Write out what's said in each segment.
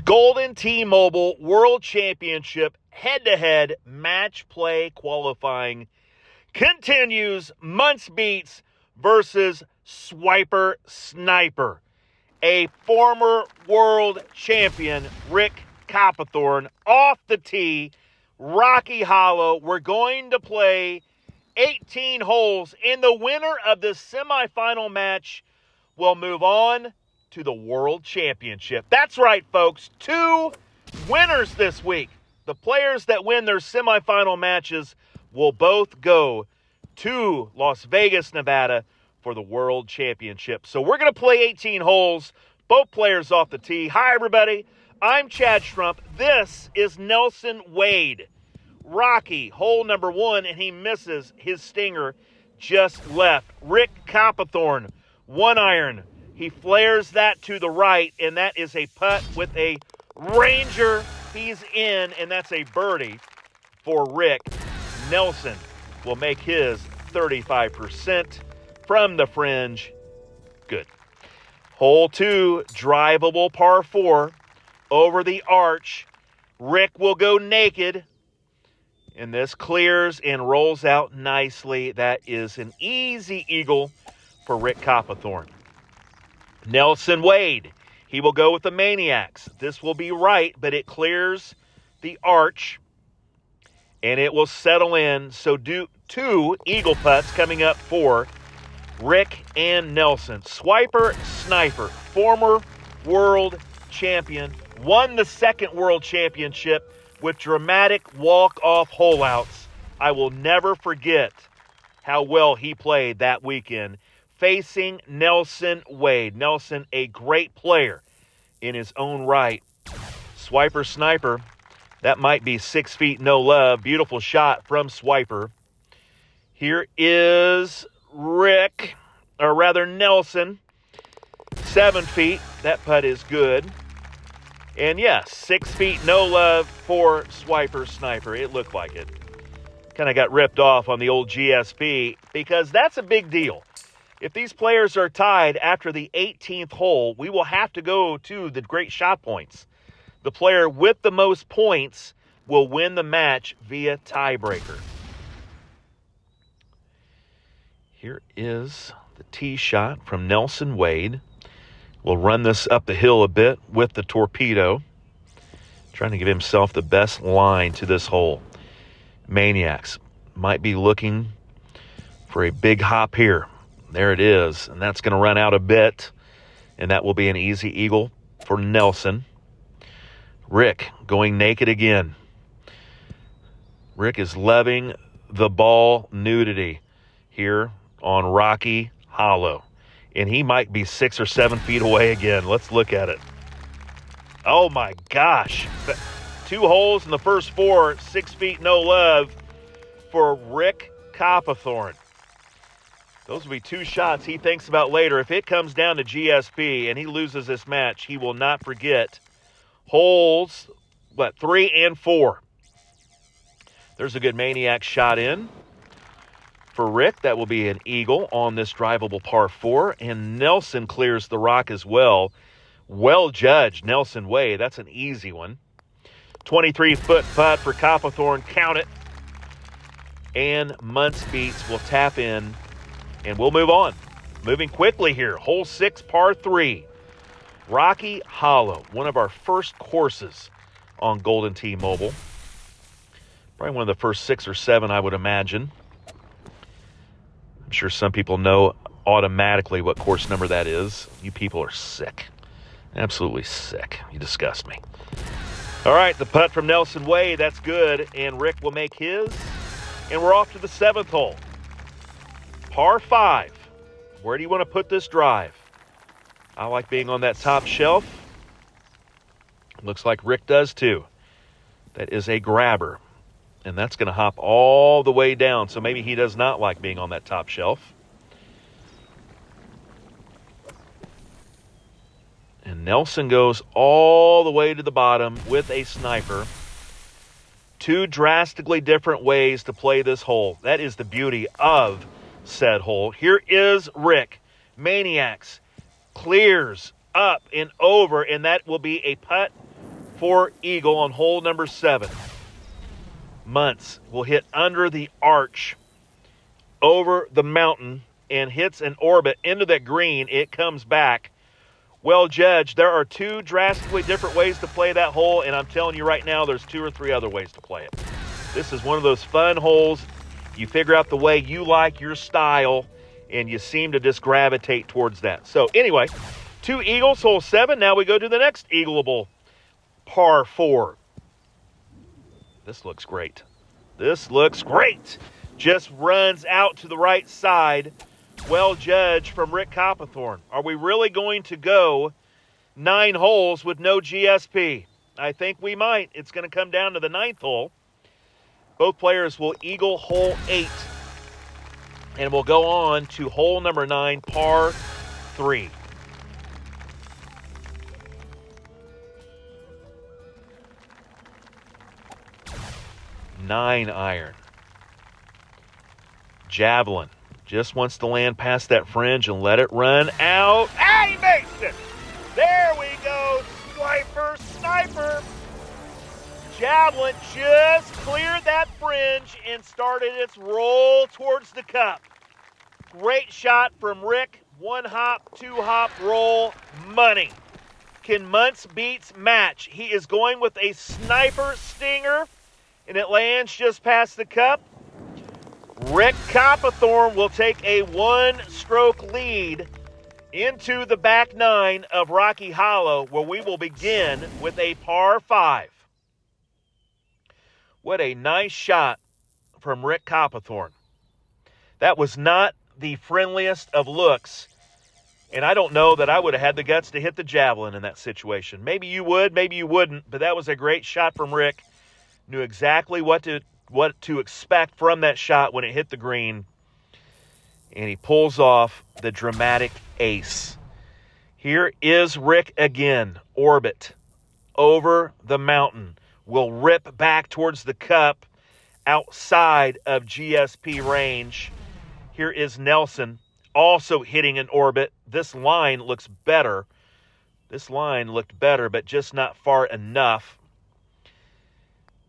Golden T-Mobile World Championship head-to-head match play qualifying continues. MuntzBeatz versus SwiperSniper. A former world champion, Rick Copperthorne, off the tee, Rocky Hollow. We're going to play 18 holes, and the winner of the semifinal match will move on to the World Championship. That's right, folks. 2 winners this week. The players that win their semifinal matches will both go to Las Vegas, Nevada for the World Championship. So we're going to play 18 holes, both players off the tee. Hi, everybody. I'm Chad Strump. This is Nelson Wade. Rocky, hole number 1, and he misses his stinger just left. Rick Copperthorne, 1 iron. He flares that to the right, and that is a putt with a Ranger. He's in, and that's a birdie for Rick. Nelson will make his 35% from the fringe. Good. Hole 2, drivable par 4 over the arch. Rick will go naked, and this clears and rolls out nicely. That is an easy eagle for Rick Copperthorne. Nelson Wade, he will go with the Maniacs. This will be right, but it clears the arch, and it will settle in. So 2 eagle putts coming up for Rick and Nelson. SwiperSniper, former world champion, won the 2nd world championship with dramatic walk-off hole-outs. I will never forget how well he played that weekend facing Nelson Wade. Nelson, a great player in his own right. SwiperSniper, that might be 6 feet, no love. Beautiful shot from Swiper. Here is Rick, or rather Nelson, 7 feet. That putt is good. And yes, 6 feet, no love for SwiperSniper. It looked like it. Kind of got ripped off on the old GSP because that's a big deal. If these players are tied after the 18th hole, we will have to go to the great shot points. The player with the most points will win the match via tiebreaker. Here is the tee shot from Nelson Wade. We'll run this up the hill a bit with the torpedo, trying to give himself the best line to this hole. Maniacs might be looking for a big hop here. There it is, and that's going to run out a bit, and that will be an easy eagle for Nelson. Rick going naked again. Rick is loving the ball nudity here on Rocky Hollow, and he might be 6 or 7 feet away again. Let's look at it. Oh, my gosh. 2 holes in the first 4, 6 feet, no love for Rick Copperthorne. Those will be 2 shots he thinks about later. If it comes down to GSP and he loses this match, he will not forget holes, 3 and 4. There's a good Maniac shot in for Rick. That will be an eagle on this drivable par 4. And Nelson clears the rock as well. Well judged, Nelson Wade. That's an easy one. 23-foot putt for Copperthorne. Count it. And MuntzBeatz will tap in. And we'll move on. Moving quickly here. Hole 6, par 3. Rocky Hollow. One of our first courses on Golden T-Mobile. Probably one of the first 6 or 7, I would imagine. I'm sure some people know automatically what course number that is. You people are sick. Absolutely sick. You disgust me. All right, the putt from Nelson Wade. That's good. And Rick will make his. And we're off to the 7th hole. Par 5. Where do you want to put this drive? I like being on that top shelf. Looks like Rick does too. That is a grabber. And that's going to hop all the way down. So maybe he does not like being on that top shelf. And Nelson goes all the way to the bottom with a sniper. 2 drastically different ways to play this hole. That is the beauty of said hole. Here is Rick. Maniacs clears up and over, and that will be a putt 4 eagle on hole number 7. Muntz will hit under the arch, over the mountain, and hits an orbit into that green. It comes back. Well judged. There are 2 drastically different ways to play that hole, and I'm telling you right now, there's 2 or 3 other ways to play it. This is one of those fun holes. You figure out the way you like, your style, and you seem to just gravitate towards that. So anyway, 2 eagles, hole 7. Now we go to the next eagleable par 4. This looks great. This looks great. Just runs out to the right side. Well judged from Rick Copperthorne. Are we really going to go 9 holes with no GSP? I think we might. It's going to come down to the 9th hole. Both players will eagle hole 8. And we'll go on to hole number 9, par 3. Nine iron. Javelin just wants to land past that fringe and let it run out. Ah, he makes it! There we go, SwiperSniper. Javelin just cleared that fringe and started its roll towards the cup. Great shot from Rick. 1 hop, 2 hop roll, money. Can MuntzBeatz match? He is going with a sniper stinger, and it lands just past the cup. Rick Copperthorne will take a 1-stroke lead into the back 9 of Rocky Hollow, where we will begin with a par 5. What a nice shot from Rick Copperthorne. That was not the friendliest of looks, and I don't know that I would have had the guts to hit the javelin in that situation. Maybe you would, maybe you wouldn't, but that was a great shot from Rick. Knew exactly what to expect from that shot when it hit the green. And he pulls off the dramatic ace. Here is Rick again. Orbit. Over the mountain. Will rip back towards the cup outside of GSP range. Here is Nelson also hitting an orbit. This line looks better. This line looked better, but just not far enough.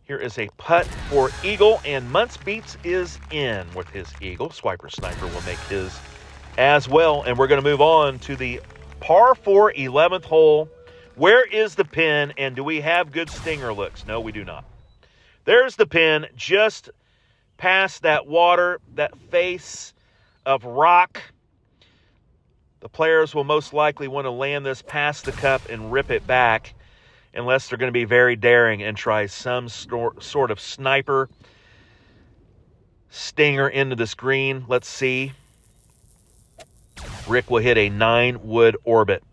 Here is a putt for eagle, and MuntzBeatz is in with his eagle. SwiperSniper will make his as well, and we're going to move on to the par 4 11th hole. Where is the pin, and do we have good stinger looks? No, we do not. There's the pin, just past that water, that face of rock. The players will most likely want to land this past the cup and rip it back, unless they're going to be very daring and try some sort of sniper stinger into this green. Let's see. Rick will hit a 9-wood orbit.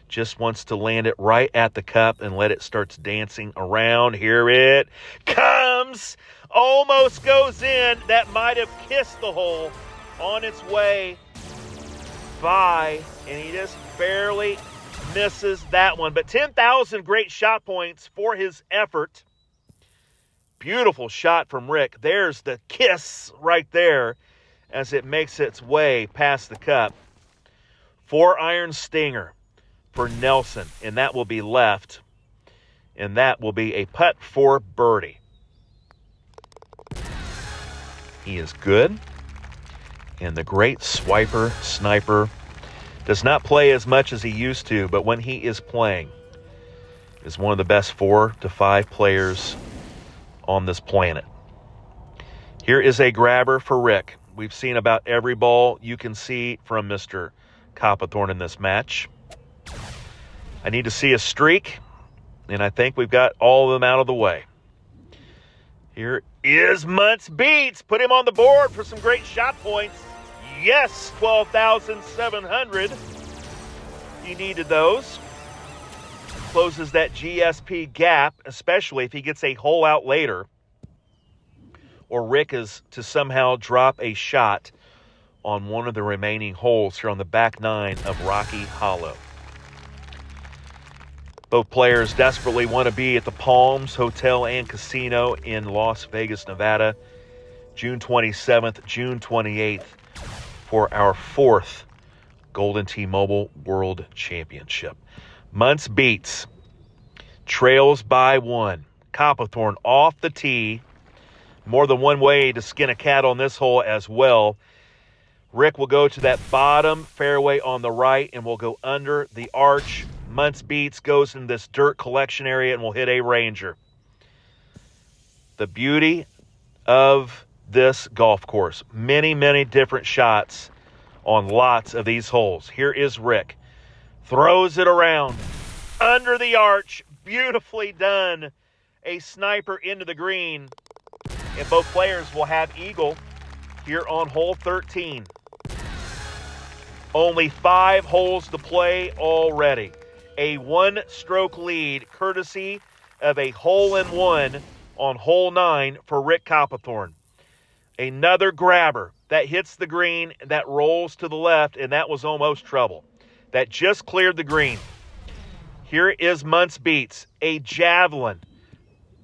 Just wants to land it right at the cup and let it start dancing around. Here it comes. Almost goes in. That might have kissed the hole on its way by, and he just barely misses that one. But 10,000 great shot points for his effort. Beautiful shot from Rick. There's the kiss right there as it makes its way past the cup. 4-iron stinger for Nelson, and that will be left, and that will be a putt for birdie. He is good, and the great SwiperSniper does not play as much as he used to, but when he is playing, is one of the best 4 to 5 players on this planet. Here is a grabber for Rick. We've seen about every ball you can see from Mr. Copperthorne in this match. I need to see a streak, and I think we've got all of them out of the way. Here is MuntzBeatz. Put him on the board for some great shot points. Yes, 12,700. He needed those. Closes that GSP gap, especially if he gets a hole out later, or Rick is to somehow drop a shot on one of the remaining holes here on the back 9 of Rocky Hollow. Both players desperately want to be at the Palms Hotel and Casino in Las Vegas, Nevada, June 27th, June 28th, for our 4th Golden T-Mobile World Championship. MuntzBeatz trails by 1. Copperthorne off the tee. More than one way to skin a cat on this hole as well. Rick will go to that bottom fairway on the right and will go under the arch. MuntzBeatz goes in this dirt collection area and will hit a Ranger. The beauty of this golf course. Many, many different shots on lots of these holes. Here is Rick. Throws it around. Under the arch. Beautifully done. A sniper into the green. And both players will have eagle here on hole 13. Only 5 holes to play already. A 1-stroke lead courtesy of a hole-in-one on hole 9 for Rick Copperthorne. Another grabber that hits the green, that rolls to the left, and that was almost trouble. That just cleared the green. Here is MuntzBeatz, a javelin.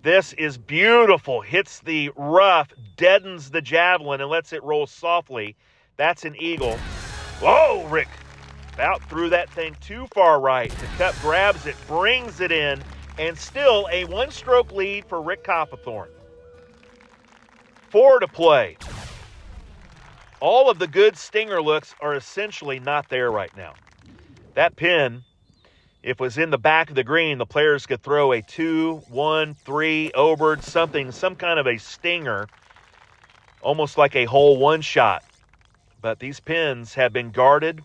This is beautiful. Hits the rough, deadens the javelin, and lets it roll softly. That's an eagle. Whoa, Rick about threw that thing too far right. The cup grabs it, brings it in, and still a 1-stroke lead for Rick Copperthorne. 4 to play. All of the good stinger looks are essentially not there right now. That pin, if it was in the back of the green, the players could throw a 2, 1, 3, over something, some kind of a stinger, almost like a hole 1 shot. But these pins have been guarded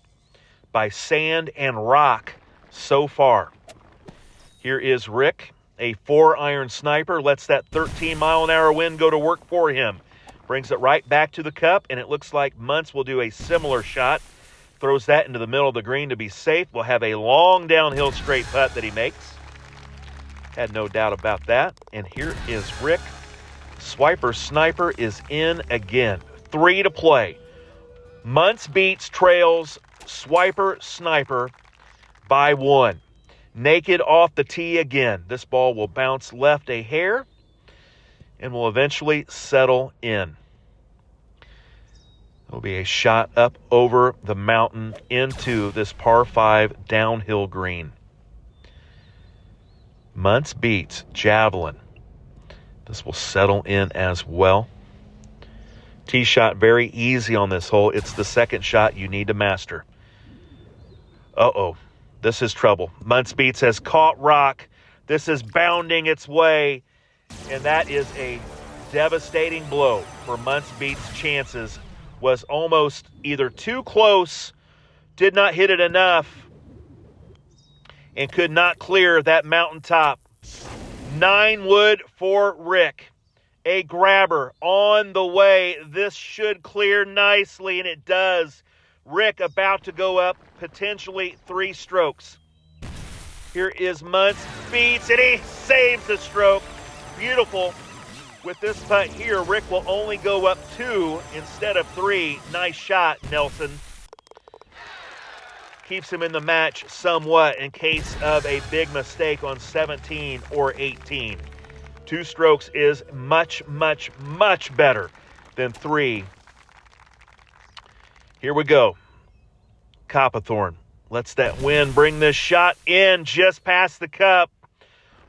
by sand and rock so far. Here is Rick, a 4-iron sniper, lets that 13-mile-an-hour wind go to work for him. Brings it right back to the cup, and it looks like Muntz will do a similar shot. Throws that into the middle of the green to be safe. Will have a long downhill straight putt that he makes. Had no doubt about that. And here is Rick. SwiperSniper is in again. 3 to play. MuntzBeatz trails SwiperSniper by 1. Naked off the tee again. This ball will bounce left a hair and will eventually settle in. It'll be a shot up over the mountain into this par 5 downhill green. MuntzBeatz, javelin. This will settle in as well. Tee shot very easy on this hole. It's the second shot you need to master. Uh-oh. This is trouble. MuntzBeatz has caught rock. This is bounding its way. And that is a devastating blow for MuntzBeatz' chances. Was almost either too close, did not hit it enough, and could not clear that mountaintop. 9 wood for Rick. A grabber on the way. This should clear nicely, and it does. Rick about to go up potentially 3 strokes. Here is MuntzBeatz, and he saves the stroke. Beautiful. With this putt here, Rick will only go up 2 instead of 3. Nice shot, Nelson. Keeps him in the match somewhat in case of a big mistake on 17 or 18. 2 strokes is much, much, much better than 3. Here we go. Copperthorne lets that wind bring this shot in just past the cup.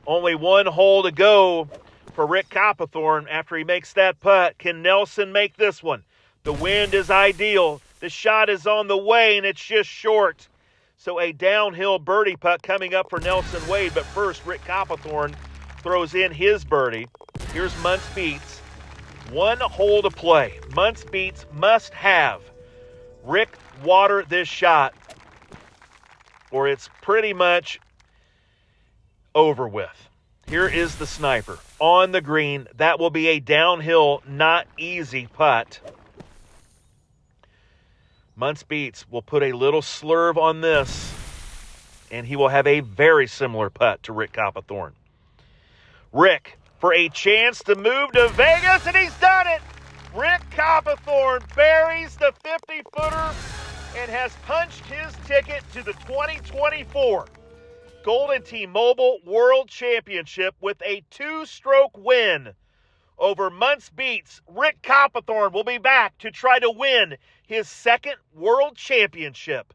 Only 1 hole to go for Rick Copperthorne after he makes that putt. Can Nelson make this one? The wind is ideal. The shot is on the way, and it's just short. So a downhill birdie putt coming up for Nelson Wade. But first, Rick Copperthorne throws in his birdie. Here's MuntzBeatz. 1 hole to play. MuntzBeatz must have Rick water this shot, or it's pretty much over with. Here is the sniper on the green. That will be a downhill, not easy putt. MuntzBeatz will put a little slurve on this, and he will have a very similar putt to Rick Copperthorne. Rick for a chance to move to Vegas, and he's done it. Rick Copperthorne buries the 50-footer and has punched his ticket to the 2024 Golden T-Mobile World Championship with a 2-stroke win over MuntzBeatz. Rick Copperthorne will be back to try to win his 2nd World Championship.